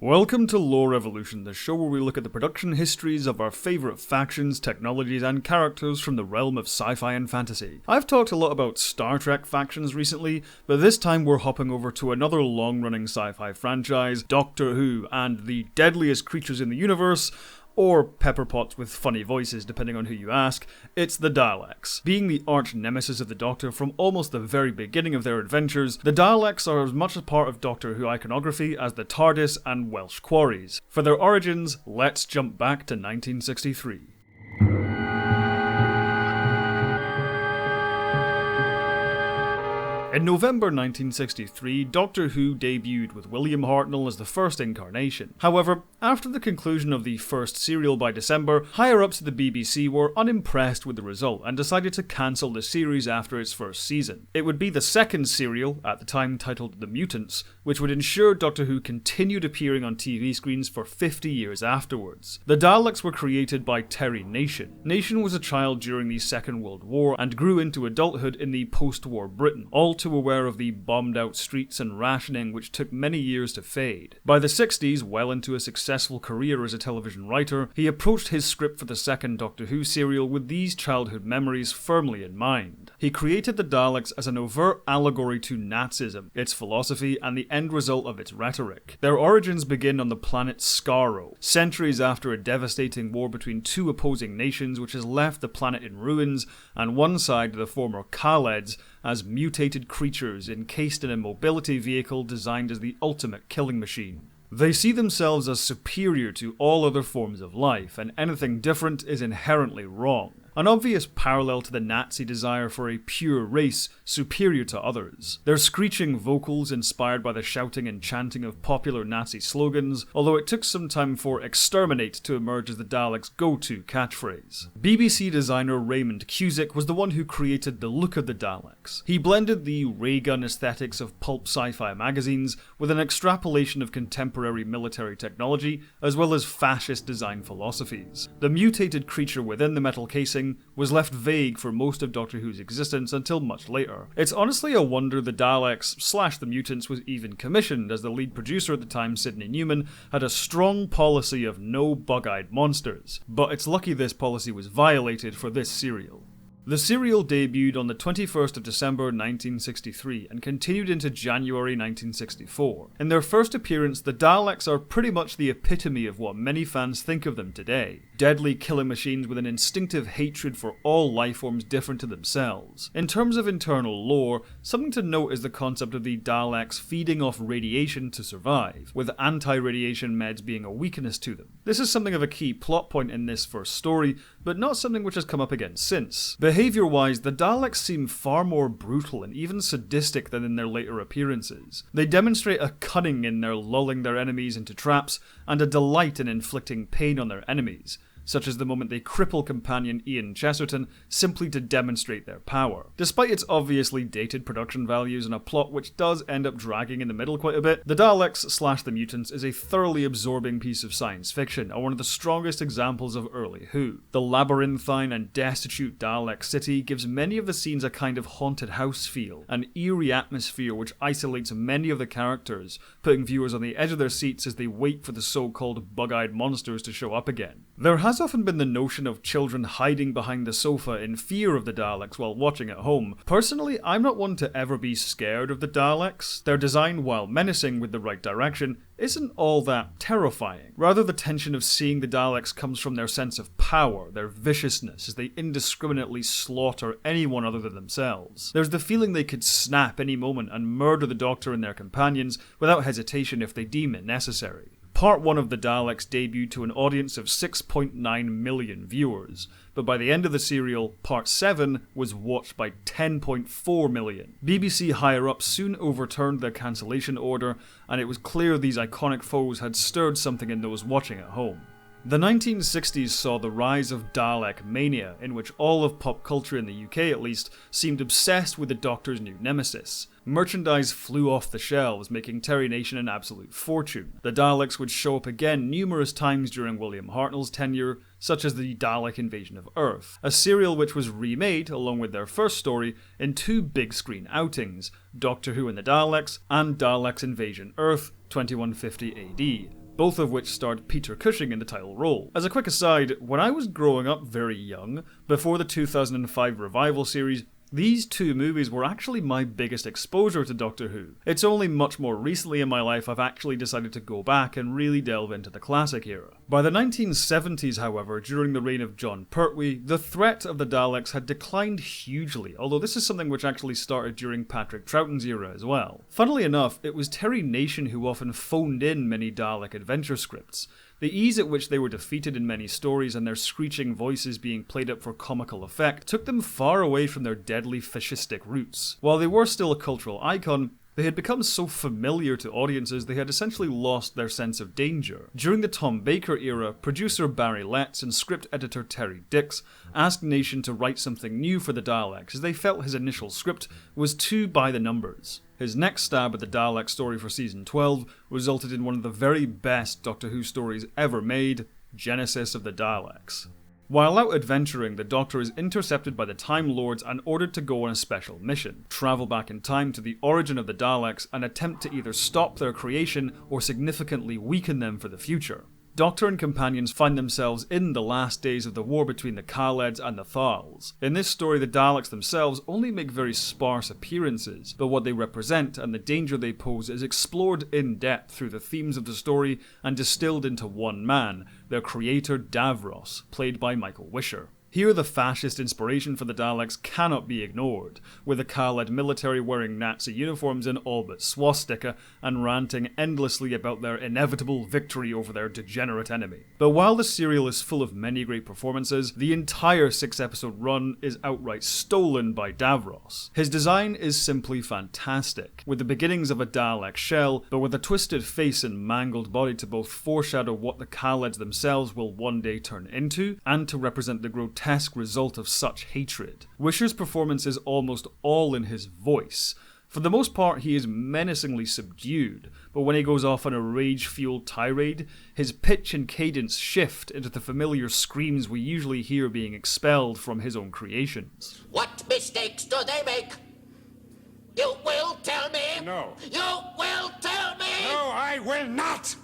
Welcome to Lore Evolution, the show where we look at the production histories of our favourite factions, technologies, and characters from the realm of sci-fi and fantasy. I've talked a lot about Star Trek factions recently, but this time we're hopping over to another long-running sci-fi franchise, Doctor Who, and the deadliest creatures in the universe, or pepperpots with funny voices depending on who you ask, it's the Daleks. Being the arch nemesis of the Doctor from almost the very beginning of their adventures, the Daleks are as much a part of Doctor Who iconography as the TARDIS and Welsh quarries. For their origins, let's jump back to 1963. In November 1963, Doctor Who debuted with William Hartnell as the first incarnation. However, after the conclusion of the first serial by December, higher-ups at the BBC were unimpressed with the result and decided to cancel the series after its first season. It would be the second serial, at the time titled The Mutants, which would ensure Doctor Who continued appearing on TV screens for 50 years afterwards. The Daleks were created by Terry Nation. Nation was a child during the Second World War and grew into adulthood in the post-war Britain, all too aware of the bombed-out streets and rationing which took many years to fade. By the 60s, well into a successful career as a television writer, he approached his script for the second Doctor Who serial with these childhood memories firmly in mind. He created the Daleks as an overt allegory to Nazism, its philosophy, and the end result of its rhetoric. Their origins begin on the planet Skaro, centuries after a devastating war between two opposing nations which has left the planet in ruins, and one side, the former Khaleds, as mutated creatures encased in a mobility vehicle designed as the ultimate killing machine. They see themselves as superior to all other forms of life, and anything different is inherently wrong. An obvious parallel to the Nazi desire for a pure race superior to others. Their screeching vocals inspired by the shouting and chanting of popular Nazi slogans, although it took some time for exterminate to emerge as the Daleks' go-to catchphrase. BBC designer Raymond Cusick was the one who created the look of the Daleks. He blended the ray gun aesthetics of pulp sci-fi magazines with an extrapolation of contemporary military technology, as well as fascist design philosophies. The mutated creature within the metal casing was left vague for most of Doctor Who's existence until much later. It's honestly a wonder the Daleks / the Mutants was even commissioned, as the lead producer at the time, Sidney Newman, had a strong policy of no bug-eyed monsters. But it's lucky this policy was violated for this serial. The serial debuted on the 21st of December 1963 and continued into January 1964. In their first appearance, the Daleks are pretty much the epitome of what many fans think of them today. Deadly killing machines with an instinctive hatred for all lifeforms different to themselves. In terms of internal lore, something to note is the concept of the Daleks feeding off radiation to survive, with anti-radiation meds being a weakness to them. This is something of a key plot point in this first story, but not something which has come up again since. Behaviour-wise, the Daleks seem far more brutal and even sadistic than in their later appearances. They demonstrate a cunning in their lulling their enemies into traps, and a delight in inflicting pain on their enemies, such as the moment they cripple companion Ian Chesterton simply to demonstrate their power. Despite its obviously dated production values and a plot which does end up dragging in the middle quite a bit, the Daleks / the Mutants is a thoroughly absorbing piece of science fiction, and one of the strongest examples of early Who. The labyrinthine and destitute Dalek city gives many of the scenes a kind of haunted house feel, an eerie atmosphere which isolates many of the characters, putting viewers on the edge of their seats as they wait for the so-called bug-eyed monsters to show up again. There has often been the notion of children hiding behind the sofa in fear of the Daleks while watching at home. Personally, I'm not one to ever be scared of the Daleks. Their design, while menacing with the right direction, isn't all that terrifying. Rather, the tension of seeing the Daleks comes from their sense of power, their viciousness, as they indiscriminately slaughter anyone other than themselves. There's the feeling they could snap any moment and murder the Doctor and their companions without hesitation if they deem it necessary. Part 1 of the Daleks debuted to an audience of 6.9 million viewers, but by the end of the serial, Part 7 was watched by 10.4 million. BBC higher-ups soon overturned their cancellation order, and it was clear these iconic foes had stirred something in those watching at home. The 1960s saw the rise of Dalekmania, in which all of pop culture in the UK at least seemed obsessed with the Doctor's new nemesis. Merchandise flew off the shelves, making Terry Nation an absolute fortune. The Daleks would show up again numerous times during William Hartnell's tenure, such as the Dalek Invasion of Earth, a serial which was remade, along with their first story, in 2 big-screen outings, Doctor Who and the Daleks, and Daleks Invasion Earth, 2150 AD. both of which starred Peter Cushing in the title role. As a quick aside, when I was growing up very young, before the 2005 revival series, these two movies were actually my biggest exposure to Doctor Who. It's only much more recently in my life I've actually decided to go back and really delve into the classic era. By the 1970s, however, during the reign of Jon Pertwee, the threat of the Daleks had declined hugely, although this is something which actually started during Patrick Troughton's era as well. Funnily enough, it was Terry Nation who often phoned in many Dalek adventure scripts. The ease at which they were defeated in many stories and their screeching voices being played up for comical effect took them far away from their deadly fascistic roots. While they were still a cultural icon, they had become so familiar to audiences they had essentially lost their sense of danger. During the Tom Baker era, producer Barry Letts and script editor Terry Dix asked Nation to write something new for the Daleks as they felt his initial script was too by the numbers. His next stab at the Dalek story for season 12 resulted in one of the very best Doctor Who stories ever made, Genesis of the Daleks. While out adventuring, the Doctor is intercepted by the Time Lords and ordered to go on a special mission, travel back in time to the origin of the Daleks and attempt to either stop their creation or significantly weaken them for the future. Doctor and companions find themselves in the last days of the war between the Kaleds and the Thals. In this story, the Daleks themselves only make very sparse appearances, but what they represent and the danger they pose is explored in depth through the themes of the story and distilled into one man, their creator Davros, played by Michael Wisher. Here the fascist inspiration for the Daleks cannot be ignored, with the Khaled military wearing Nazi uniforms in all but swastika and ranting endlessly about their inevitable victory over their degenerate enemy. But while the serial is full of many great performances, the entire 6-episode run is outright stolen by Davros. His design is simply fantastic, with the beginnings of a Dalek shell, but with a twisted face and mangled body to both foreshadow what the Khaleds themselves will one day turn into, and to represent the grotesque result of such hatred. Wisher's performance is almost all in his voice. For the most part, he is menacingly subdued, but when he goes off on a rage-fueled tirade, his pitch and cadence shift into the familiar screams we usually hear being expelled from his own creations. What mistakes do they make? You will tell me? No. You will tell me? No, I will not!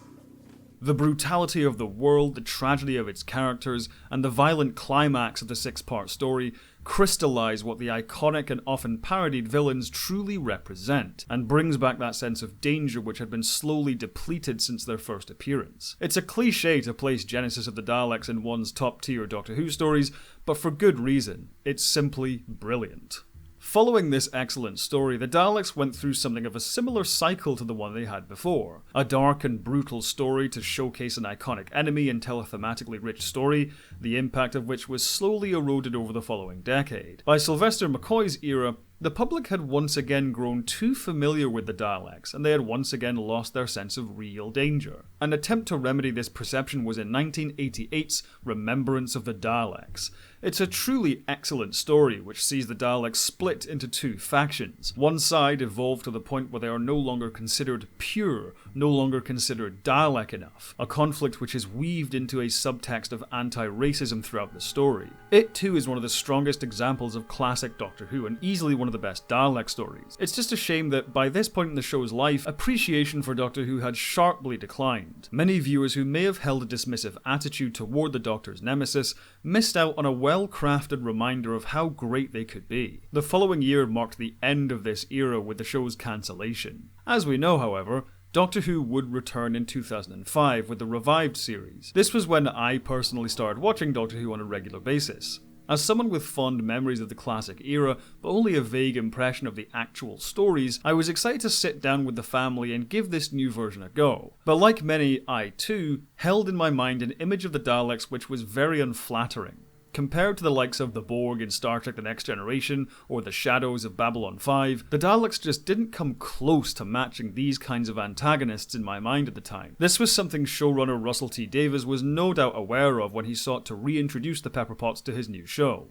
The brutality of the world, the tragedy of its characters, and the violent climax of the 6-part story crystallize what the iconic and often parodied villains truly represent, and brings back that sense of danger which had been slowly depleted since their first appearance. It's a cliché to place Genesis of the Daleks in one's top-tier Doctor Who stories, but for good reason. It's simply brilliant. Following this excellent story, the Daleks went through something of a similar cycle to the one they had before. A dark and brutal story to showcase an iconic enemy and tell a thematically rich story, the impact of which was slowly eroded over the following decade. By Sylvester McCoy's era, the public had once again grown too familiar with the Daleks, and they had once again lost their sense of real danger. An attempt to remedy this perception was in 1988's Remembrance of the Daleks. It's a truly excellent story which sees the Daleks split into two factions. One side evolved to the point where they are no longer considered pure, no longer considered Dalek enough, a conflict which is weaved into a subtext of anti-racism throughout the story. It too is one of the strongest examples of classic Doctor Who and easily one of the best Dalek stories. It's just a shame that by this point in the show's life, appreciation for Doctor Who had sharply declined. Many viewers who may have held a dismissive attitude toward the Doctor's nemesis missed out on a well-crafted reminder of how great they could be. The following year marked the end of this era with the show's cancellation. As we know, however, Doctor Who would return in 2005 with the revived series. This was when I personally started watching Doctor Who on a regular basis. As someone with fond memories of the classic era, but only a vague impression of the actual stories, I was excited to sit down with the family and give this new version a go. But like many, I too held in my mind an image of the Daleks which was very unflattering. Compared to the likes of the Borg in Star Trek The Next Generation, or the Shadows of Babylon 5, the Daleks just didn't come close to matching these kinds of antagonists in my mind at the time. This was something showrunner Russell T Davies was no doubt aware of when he sought to reintroduce the Pepperpots to his new show.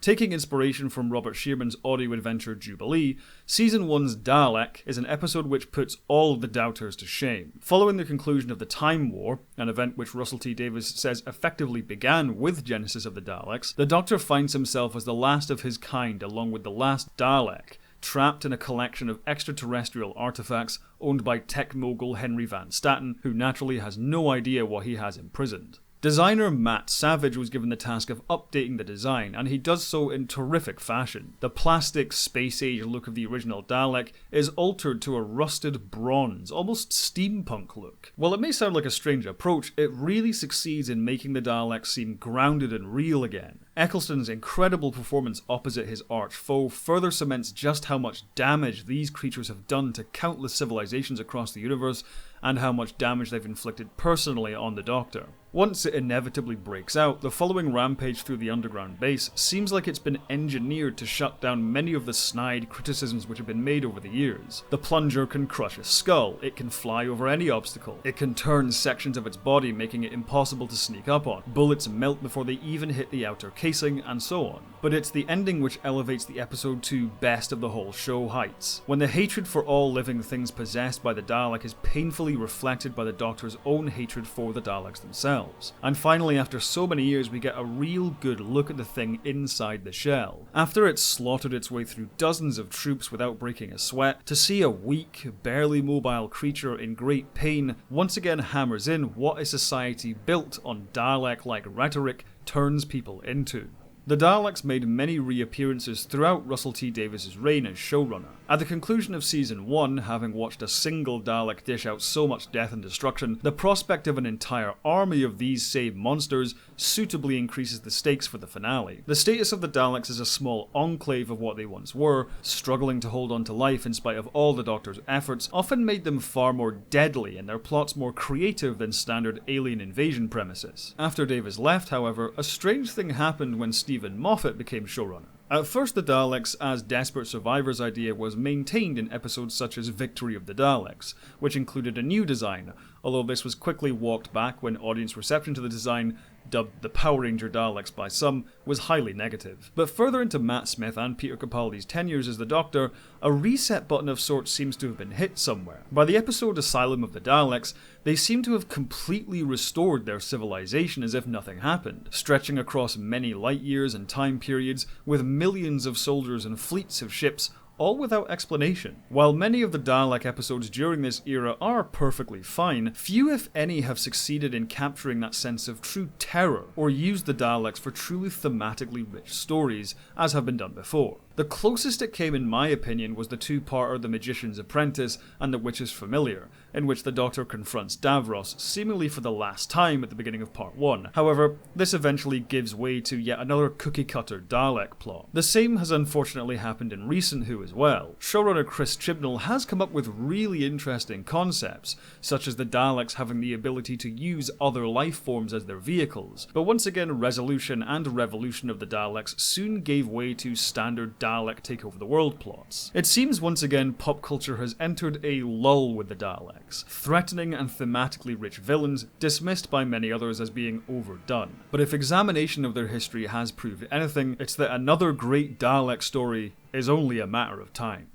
Taking inspiration from Robert Shearman's audio adventure Jubilee, Season 1's Dalek is an episode which puts all of the doubters to shame. Following the conclusion of the Time War, an event which Russell T Davies says effectively began with Genesis of the Daleks, the Doctor finds himself as the last of his kind along with the last Dalek, trapped in a collection of extraterrestrial artifacts owned by tech mogul Henry Van Staten, who naturally has no idea what he has imprisoned. Designer Matt Savage was given the task of updating the design, and he does so in terrific fashion. The plastic, space-age look of the original Dalek is altered to a rusted bronze, almost steampunk look. While it may sound like a strange approach, it really succeeds in making the Daleks seem grounded and real again. Eccleston's incredible performance opposite his arch foe further cements just how much damage these creatures have done to countless civilizations across the universe, and how much damage they've inflicted personally on the Doctor. Once it inevitably breaks out, the following rampage through the underground base seems like it's been engineered to shut down many of the snide criticisms which have been made over the years. The plunger can crush a skull, it can fly over any obstacle, it can turn sections of its body making it impossible to sneak up on, bullets melt before they even hit the outer casing, and so on. But it's the ending which elevates the episode to best of the whole show heights, when the hatred for all living things possessed by the Dalek is painfully reflected by the Doctor's own hatred for the Daleks themselves. And finally, after so many years, we get a real good look at the thing inside the shell. After it's slaughtered its way through dozens of troops without breaking a sweat, to see a weak, barely mobile creature in great pain once again hammers in what a society built on Dalek-like rhetoric turns people into. The Daleks made many reappearances throughout Russell T Davies' reign as showrunner. At the conclusion of Season 1, having watched a single Dalek dish out so much death and destruction, the prospect of an entire army of these same monsters suitably increases the stakes for the finale. The status of the Daleks as a small enclave of what they once were, struggling to hold on to life in spite of all the Doctor's efforts, often made them far more deadly and their plots more creative than standard alien invasion premises. After Davies left, however, a strange thing happened when Stephen Moffat became showrunner. At first, the Daleks as desperate survivors idea was maintained in episodes such as Victory of the Daleks, which included a new design, although this was quickly walked back when audience reception to the design, dubbed the Power Ranger Daleks by some, was highly negative. But further into Matt Smith and Peter Capaldi's tenures as the Doctor, a reset button of sorts seems to have been hit somewhere. By the episode Asylum of the Daleks, they seem to have completely restored their civilization as if nothing happened, stretching across many light years and time periods, with millions of soldiers and fleets of ships, all without explanation. While many of the Dalek episodes during this era are perfectly fine, few if any have succeeded in capturing that sense of true terror, or used the Daleks for truly thematically rich stories, as have been done before. The closest it came, in my opinion, was the two-parter The Magician's Apprentice and The Witch's Familiar, in which the Doctor confronts Davros, seemingly for the last time at the beginning of Part 1. However, this eventually gives way to yet another cookie-cutter Dalek plot. The same has unfortunately happened in recent Who as well. Showrunner Chris Chibnall has come up with really interesting concepts, such as the Daleks having the ability to use other life forms as their vehicles, but once again, resolution and revolution of the Daleks soon gave way to standard Dalek take over the world plots. It seems once again pop culture has entered a lull with the Daleks, threatening and thematically rich villains dismissed by many others as being overdone. But if examination of their history has proved anything, it's that another great Dalek story is only a matter of time.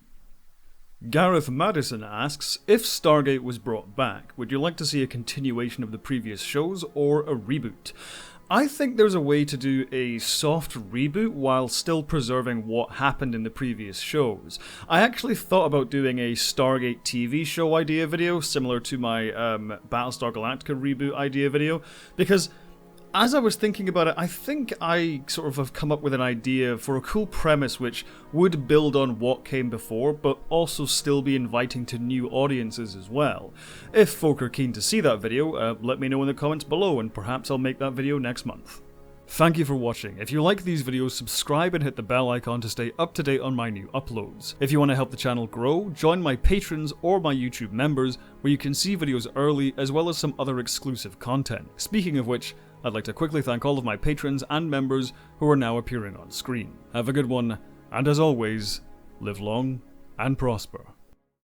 Gareth Madison asks, if Stargate was brought back, would you like to see a continuation of the previous shows or a reboot? I think there's a way to do a soft reboot while still preserving what happened in the previous shows. I actually thought about doing a Stargate TV show idea video, similar to my Battlestar Galactica reboot idea video, because as I was thinking about it, I think I sort of have come up with an idea for a cool premise which would build on what came before, but also still be inviting to new audiences as well. If folk are keen to see that video, let me know in the comments below, and perhaps I'll make that video next month. Thank you for watching. If you like these videos, subscribe and hit the bell icon to stay up to date on my new uploads. If you want to help the channel grow, join my patrons or my YouTube members, where you can see videos early as well as some other exclusive content. Speaking of which, I'd like to quickly thank all of my patrons and members who are now appearing on screen. Have a good one, and as always, live long and prosper.